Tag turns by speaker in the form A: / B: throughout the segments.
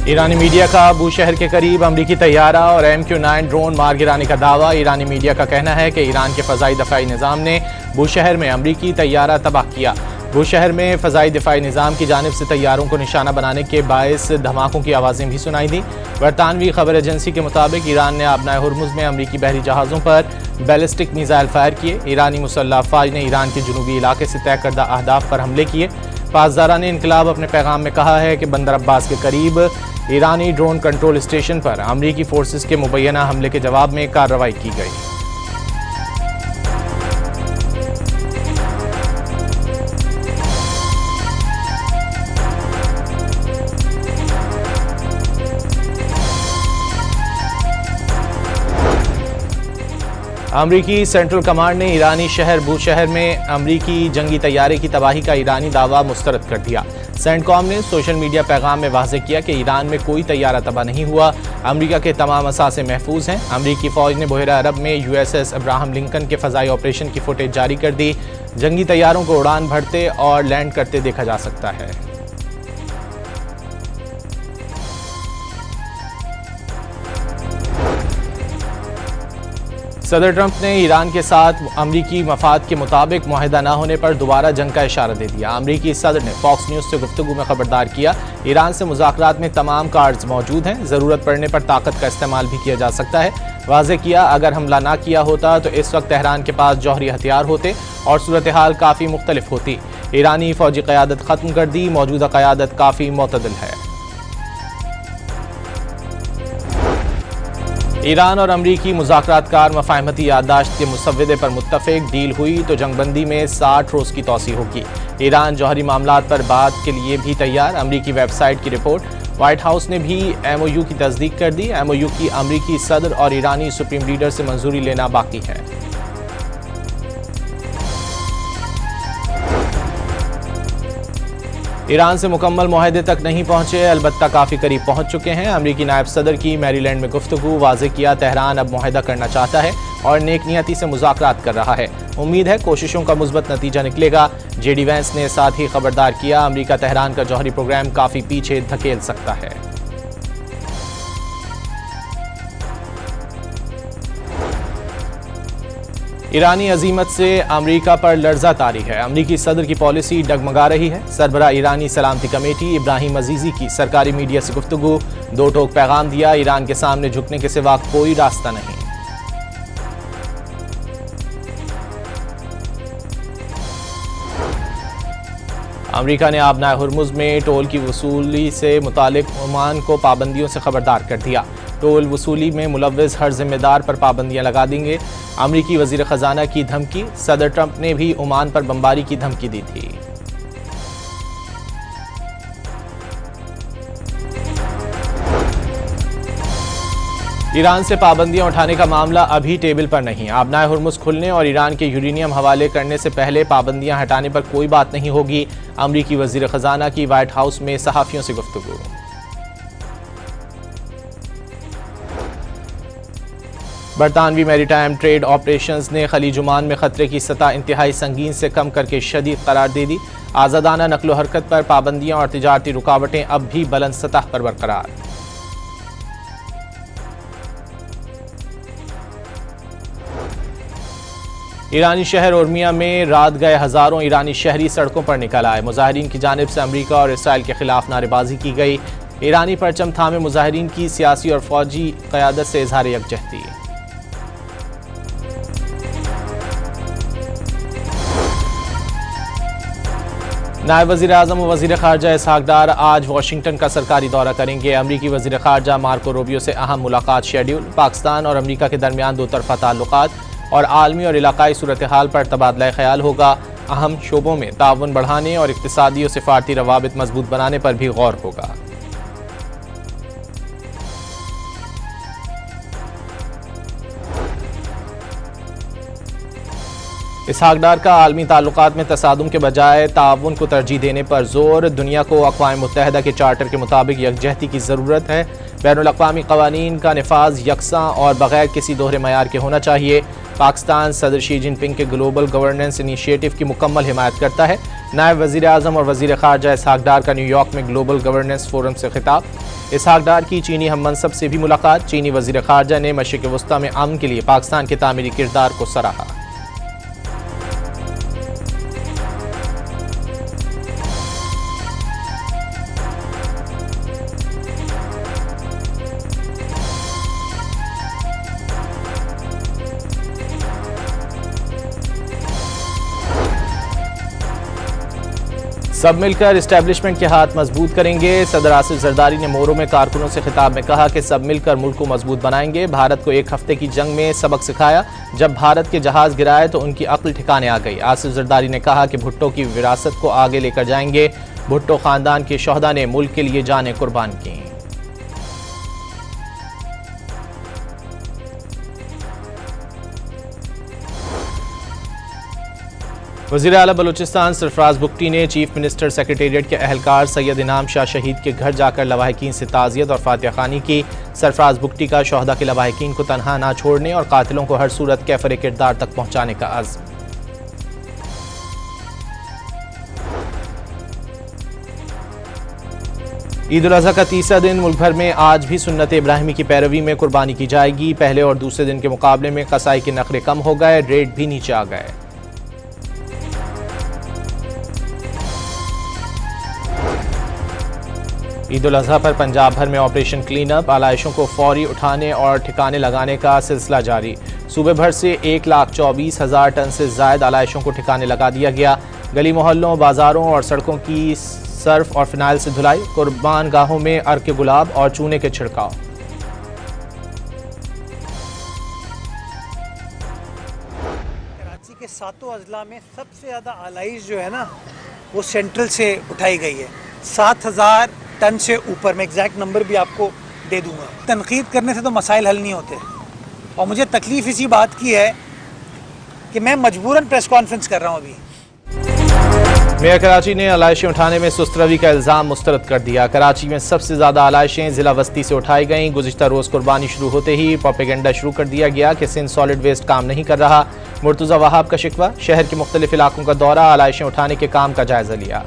A: ईरानी media का Bushehr के करीब अमरीकी तैयारा और MQ-9 ड्रोन मार गिराने का दावा। ईरानी मीडिया का कहना है कि ईरान के फ़ज़ाई दफ़ाई निज़ाम ने बूशहर में अमरीकी तैयारा तबाह किया। बूशहर में फ़ज़ाई दफ़ाई निज़ाम की जानिब से तैयारों को निशाना बनाने के बायस धमाकों की आवाज़ें भी सुनाई दी। बरतानवी खबर एजेंसी के मुताबिक ईरान ने आबनाए हुर्मुज़ में अमरीकी बहरी जहाज़ों पर बैलिस्टिक मिसाइल फायर किए। ईरानी मुसल्लह अफ़वाज ने ईरान के जनूबी इलाके से तय करदा अहदाफ पर हमले किए। पासदारान इनकलाब अपने पैगाम में कहा है कि बंदर अब्बास के करीब ईरानी ड्रोन कंट्रोल स्टेशन पर अमरीकी फोर्सेस के मुबैना हमले के जवाब में कार्रवाई की गई। अमरीकी सेंट्रल कमांड ने ईरानी शहर बूशहर में अमरीकी जंगी तैयारे की तबाही का ईरानी दावा मुस्तरद कर दिया। सेंटकॉम ने सोशल मीडिया पैगाम में वाज़ेह किया कि ईरान में कोई तैयारा तबाह नहीं हुआ। अमरीका के तमाम असासे महफूज हैं। अमरीकी फ़ौज ने बहरा अरब में USS अब्राहम लिंकन के फ़ज़ाई ऑपरेशन की फुटेज जारी कर दी। जंगी तैयारों को उड़ान भरते और लैंड करते देखा जा सकता है। सदर ट्रंप ने ईरान के साथ अमरीकी मफाद के मुताबिक मुआहिदा न होने पर दोबारा जंग का इशारा दे दिया। अमरीकी सदर ने फॉक्स न्यूज़ से गुफ्तगू में खबरदार किया, ईरान से मुज़ाकरात में तमाम कार्ड्स मौजूद हैं, ज़रूरत पड़ने पर ताकत का इस्तेमाल भी किया जा सकता है। वाज़ेह किया, अगर हमला ना किया होता तो इस वक्त तेहरान के पास जौहरी हथियार होते और सूरत हाल काफ़ी मुख्तलिफ होती। ईरानी फ़ौजी क़यादत ख़त्म कर दी, मौजूदा क़यादत काफ़ी मोतदिल है। ईरान और अमरीकी मुज़ाकरातकार मफ़ाहमती याददाश्त के मुसव्वदे पर मुत्तफ़िक, डील हुई तो जंगबंदी में 60 रोज़ की तोसी होगी। ईरान जौहरी मामलात पर बात के लिए भी तैयार। अमरीकी वेबसाइट की रिपोर्ट। व्हाइट हाउस ने भी MOU की तस्दीक कर दी। MOU की अमरीकी सदर और ईरानी सुप्रीम लीडर से मंजूरी लेना बाकी है। ईरान से मुकम्मल मुआहदे तक नहीं पहुंचे, अलबत्ता काफ़ी करीब पहुंच चुके हैं। अमरीकी नायब सदर की मैरीलैंड में गुफ्तगू। वाज़ेह किया, तेहरान अब मुआहदा करना चाहता है और नेक नियती से मुज़ाकरात कर रहा है। उम्मीद है कोशिशों का मुस्बत नतीजा निकलेगा। JD वैंस ने साथ ही खबरदार किया, अमरीका तेहरान का जौहरी प्रोग्राम काफ़ी पीछे धकेल सकता है। ईरानी अजीमत से अमरीका पर लर्जा तारी है। अमरीकी सदर की पॉलिसी डगमगा रही है। सरबरा ईरानी सलामती कमेटी इब्राहिम अजीजी की सरकारी मीडिया से गुफ्तगू। दो टोक पैगाम दिया, ईरान के सामने झुकने के सिवा कोई रास्ता नहीं। अमरीका ने आबनाए हुर्मुज़ में टोल की वसूली से मुतालिक ओमान को पाबंदियों से खबरदार कर दिया। टोल वसूली में मुलव्विस हर जिम्मेदार पर पाबंदियां लगा देंगे। अमरीकी वजीर खजाना की धमकी। सदर ट्रंप ने भी ओमान पर बमबारी की धमकी दी थी। ईरान से पाबंदियां उठाने का मामला अभी टेबल पर नहीं। आबनाए हुर्मुज़ खुलने और ईरान के यूरेनियम हवाले करने से पहले पाबंदियां हटाने पर कोई बात नहीं होगी। अमरीकी वजीर खजाना की व्हाइट हाउस में सहाफ़ियों से गुफ्तगू। बरतानवी मैरीटाइम ट्रेड ऑपरेशंस ने खलीज ओमान में खतरे की सतह इंतहाई संगीन से कम करके शदीद करार दे दी। आज़ादाना नकलो हरकत पर पाबंदियां और तिजारती रुकावटें अब भी बुलंद सतह पर बरकरार। ईरानी शहर उर्मिया में रात गए हजारों ईरानी शहरी सड़कों पर निकल आए। मुजाहिरीन की जानिब से अमरीका और इसराइल के खिलाफ नारेबाजी की गई। ईरानी परचम थामे मुजाहिरीन की सियासी और फौजी क़यादत से इजहार यकजहती। नायब वज़ीर आज़म व वज़ीर ख़ारजा इसहाक़ डार आज वाशिंगटन का सरकारी दौरा करेंगे। अमरीकी वज़ीर ख़ारजा मार्को रूबियो से अहम मुलाकात शेड्यूल। पाकिस्तान और अमरीका के दरमियान दो तरफ़ा ताल्लुक़ात और आलमी और इलाक़ाई सूरत हाल पर तबादला ख्याल होगा। अहम शोबों में ताउन बढ़ाने और इक़्तिसादी और सिफ़ारती रवाबित मजबूत बनाने पर भी गौर होगा। इसहाक़ डार का आलमी ताल्लुक़ात में तसादुम के बजाय ताउन को तरजीह देने पर जोर। दुनिया को अक़वाम मुत्तहिदा के चार्टर के मुताबिक यकजहती की ज़रूरत है। बैनुल अक़वामी क़वानीन का निफ़ाज़ यकसां और बग़ैर किसी दोहरे मयार के होना चाहिए। पाकिस्तान सदर शी जिनपिंग के ग्लोबल गवर्नेंस इनिशिएटिव की मुकम्मल हिमायत करता है। नायब वज़ीर आज़म और वज़ीर ख़ारजा इसहाक डार का न्यूयॉर्क में ग्लोबल गवर्नेंस फोरम से खिताब। इसहाक डार की चीनी हम मनसब से भी मुलाकात। चीनी वज़ीर ख़ारजा ने मशरिक़ वस्ता में अमन के लिए पाकिस्तान के तामीरी किरदार को सराहा। सब मिलकर इस्टेब्लिशमेंट के हाथ मजबूत करेंगे। सदर आसिफ जरदारी ने मोरो में कारकुनों से खिताब में कहा कि सब मिलकर मुल्क को मजबूत बनाएंगे। भारत को एक हफ्ते की जंग में सबक सिखाया। जब भारत के जहाज गिराए तो उनकी अक्ल ठिकाने आ गई। आसिफ जरदारी ने कहा कि भुट्टो की विरासत को आगे लेकर जाएंगे। भुट्टो खानदान के शोहदा ने मुल्क के लिए जानें कुर्बान की। वज़ीर आला बलूचिस्तान सरफराज बुगटी ने चीफ मिनिस्टर सेक्रेटेरिएट के अहलकार सैयद इनाम शाह शहीद के घर जाकर लवाहिकीन से ताज़ियत और फातिहा खानी की। सरफराज बुगटी का शोहदा के लवाहिकीन को तनहा ना छोड़ने और कातिलों को हर सूरत कैफरे किरदार तक पहुँचाने का अज़्म। ईद उल अज़हा का तीसरा दिन मुल्क भर में आज भी सुन्नत इब्राहिमी की पैरवी में कुर्बानी की जाएगी। पहले और दूसरे दिन के मुकाबले में कसाई के नखरे कम हो गए, रेट भी नीचे आ गए। ईद उल अज़हा पर पंजाब भर में ऑपरेशन क्लीन अप। आलाइशों को फौरी उठाने और ठिकाने लगाने का सिलसिला जारी। सूबे भर से 1,24,000 टन से ज़ायद आलाइशों को ठिकाने लगा दिया गया। गली मोहल्लों, बाजारों और सड़कों की सर्फ और फिनाइल से धुलाई। कुर्बान गाहों में अर्क गुलाब और चूने के छिड़काव।
B: कराची के सातों अजला में सबसे ज़्यादा आलाइश जो है ना वो सेंट्रल से उठाई गई है। 7,000 टन से ऊपर। मैं एग्जैक्ट नंबर भी आपको दे दूंगा। तनकीद करने से तो मसाइल हल नहीं होते और मुझे तकलीफ इसी बात की है कि मैं मजबूरन प्रेस कॉन्फ्रेंस कर रहा हूँ। अभी
A: मेयर कराची ने आलाइशें उठाने में सुस्तरवी का इल्ज़ाम मुस्तरद कर दिया। कराची में सबसे ज़्यादा आलाइशें ज़िला वस्ती से उठाई गईं। गुज़िश्ता रोज़ कुर्बानी शुरू होते ही प्रोपेगेंडा शुरू कर दिया गया कि सिंध सॉलिड वेस्ट काम नहीं कर रहा। मुर्तज़ा वहाब का शिकवा। शहर के मुख्तलिफ इलाकों का दौरा, आलाइशें उठाने के काम का जायज़ा लिया।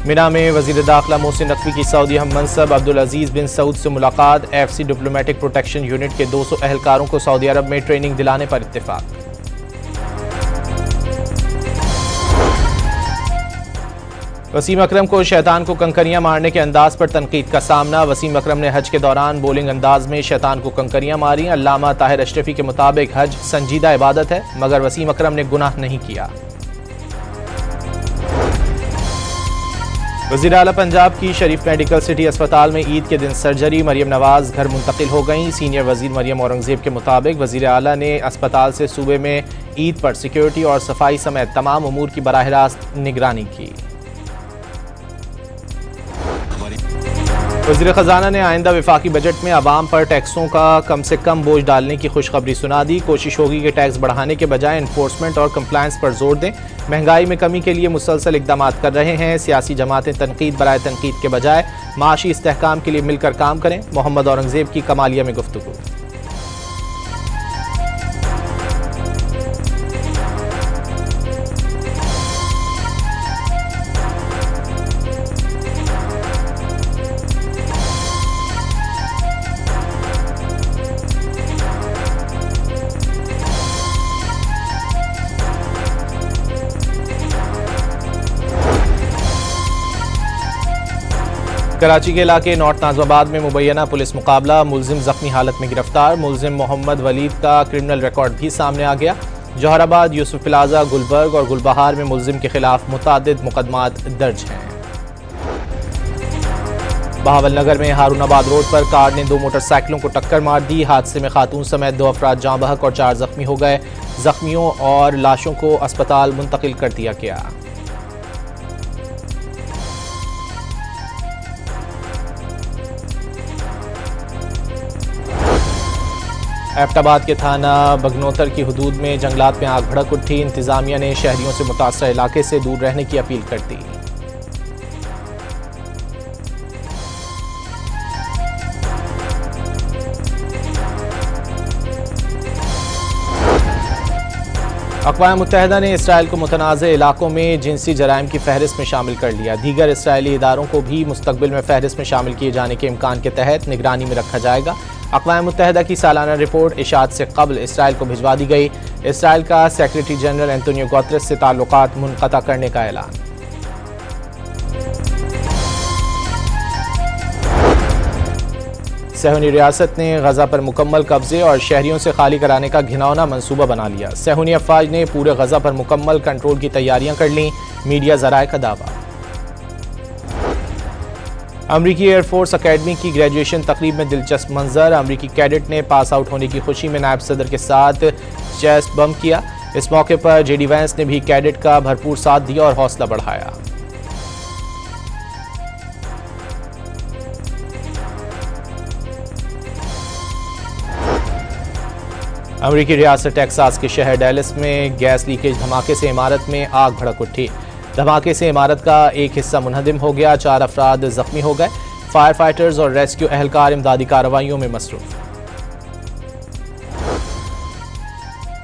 A: मिना में वज़ीर दाखिला मोहसिन नकवी की सऊदी हम मनसब अब्दुल अजीज़ बिन सऊद से मुलाकात। FC डिप्लोमेटिक प्रोटेक्शन यूनिट के 200 अहलकारों को सऊदी अरब में ट्रेनिंग दिलाने पर इत्तेफाक। वसीम अकरम को शैतान को कंकरियां मारने के अंदाज पर तनकीद का सामना। वसीम अकरम ने हज के दौरान बोलिंग अंदाज में शैतान को कंकरियां मारी। अल्लामा ताहिर अशरफी के मुताबिक हज संजीदा इबादत है, मगर वसीम अकरम ने गुनाह नहीं किया। वज़ीर आला पंजाब की शरीफ मेडिकल सिटी अस्पताल में ईद के दिन सर्जरी। मरियम नवाज घर मुंतकिल हो गईं। सीनियर वज़ीर मरियम औरंगज़ेब के मुताबिक वज़ीर आला ने अस्पताल से सूबे में ईद पर सिक्योरिटी और सफाई समेत तमाम उमूर की बराह रास्त निगरानी की। वज़ीर ख़जाना ने आइंदा वफाकी बजट में अवाम पर टैक्सों का कम से कम बोझ डालने की खुशखबरी सुना दी। कोशिश होगी कि टैक्स बढ़ाने के बजाय इन्फोर्समेंट और कंप्लायंस पर जोर दें। महंगाई में कमी के लिए मुसलसल इक़दामात कर रहे हैं। सियासी जमातें तनकीद बराए तनकीद के बजाय माशी इस्तेहकाम के लिए मिलकर काम करें। मोहम्मद औरंगज़ेब की कमालिया में गुफ्तगू। कराची के इलाके नॉर्थ नाज़िमाबाद में मुबैना पुलिस मुकाबला। मुलजिम जख्मी हालत में गिरफ्तार। मुलजिम मोहम्मद वलीद का क्रिमिनल रिकॉर्ड भी सामने आ गया। जौहराबाद, यूसुफ प्लाजा, गुलबर्ग और गुलबहार में मुलजिम के खिलाफ मुतादिद मुकदमात दर्ज हैं। बहावलनगर में हारूनाबाद रोड पर कार ने 2 मोटरसाइकिलों को टक्कर मार दी। हादसे में खातून समेत 2 अफराद जाँ बहक और 4 जख्मी हो गए। जख्मियों और लाशों को अस्पताल मुंतकिल कर दिया गया। एबटाबाद के थाना बगनोतर की हुदूद में जंगलात में आग भड़क उठी। इंतजामिया ने शहरियों से मुतासर इलाके से दूर रहने की अपील कर दी। अक़वाम मुत्तहिदा ने इसराइल को मुतनाज़ इलाकों में जिनसी जराइम की फहरिस्त में शामिल कर लिया। दीगर इसराइली इदारों को भी मुस्तक़बिल में फहरिस्त में शामिल किए जाने के इम्कान के तहत निगरानी में रखा जाएगा। अक़वाम मुत्तहिदा की सालाना रिपोर्ट इशात से कबल इसराइल को भिजवा दी गई। इसराइल का सेक्रेटरी जनरल एंटोनियो गुतेरेस से ताल्लुकात मुनक़ता करने का ऐलान। सहूनी रियासत ने गजा पर मुकम्मल कब्जे और शहरियों से खाली कराने का घिनौना मंसूबा बना लिया। सहूनी अफवाज ने पूरे गजा पर मुकम्मल कंट्रोल की तैयारियां कर लीं, मीडिया ज़राए का दावा। अमरीकी एयरफोर्स अकेडमी की ग्रेजुएशन तकरीब में दिलचस्प मंजर। अमरीकी कैडेट ने पास आउट होने की खुशी में नायब सदर के साथ चेस्ट बम किया। इस मौके पर जेडी वैंस ने भी कैडेट का भरपूर साथ दिया और हौसला बढ़ाया। अमरीकी रियासत टेक्सास के शहर डैलस में गैस लीकेज धमाके से इमारत में आग भड़क उठी। धमाके से इमारत का एक हिस्सा मुनहदिम हो गया, 4 अफराद जख्मी हो गए। फायर फाइटर्स और रेस्क्यू एहलकार इमदादी कार्रवाइयों में मसरूफ।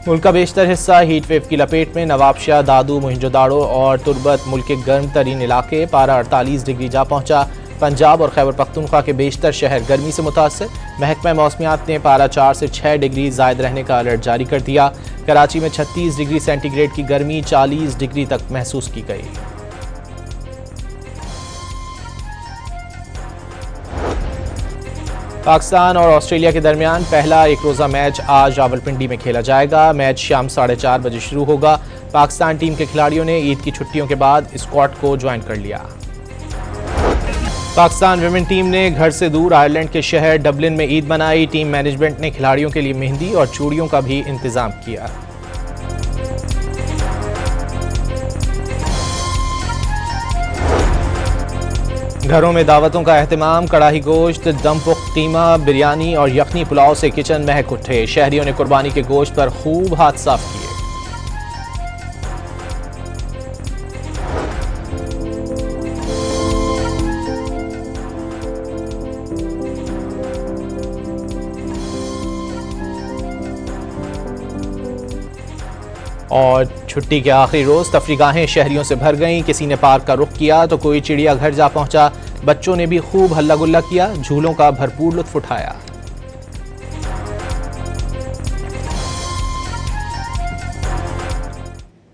A: मुल्क का बेशतर हिस्सा हीट वेव की लपेट में। नवाबशाह, दादू, मोहिंजोदाड़ो और तुर्बत मुल्क के गर्म तरीन इलाके। पारा 48 डिग्री जा पहुंचा। पंजाब और खैबर पख्तूनख्वा के बेशतर शहर गर्मी से मुतासर। महकमा मौसमियात ने पारा 4 से 6 डिग्री जायद रहने का अलर्ट जारी कर दिया। कराची में 36 डिग्री सेंटीग्रेड की गर्मी 40 डिग्री तक महसूस की गई। पाकिस्तान और ऑस्ट्रेलिया के दरमियान पहला एक रोज़ा मैच आज रावलपिंडी में खेला जाएगा। मैच शाम 4:30 बजे शुरू होगा। पाकिस्तान टीम के खिलाड़ियों ने ईद की छुट्टियों के बाद स्क्वाड को ज्वाइन कर लिया। पाकिस्तान विमेन टीम ने घर से दूर आयरलैंड के शहर डबलिन में ईद मनाई। टीम मैनेजमेंट ने खिलाड़ियों के लिए मेहंदी और चूड़ियों का भी इंतजाम किया। घरों में दावतों का एहतमाम। कड़ाही गोश्त, दम पुख्त कीमा, बिरयानी और यखनी पुलाव से किचन महक उठे। शहरियों ने कुर्बानी के गोश्त पर खूब हाथ साफ किए। और छुट्टी के आखिरी रोज तफरीगाहें शहरियों से भर गईं। किसी ने पार्क का रुख किया तो कोई चिड़ियाघर जा पहुंचा। बच्चों ने भी खूब हल्ला गुल्ला किया, झूलों का भरपूर लुत्फ उठाया।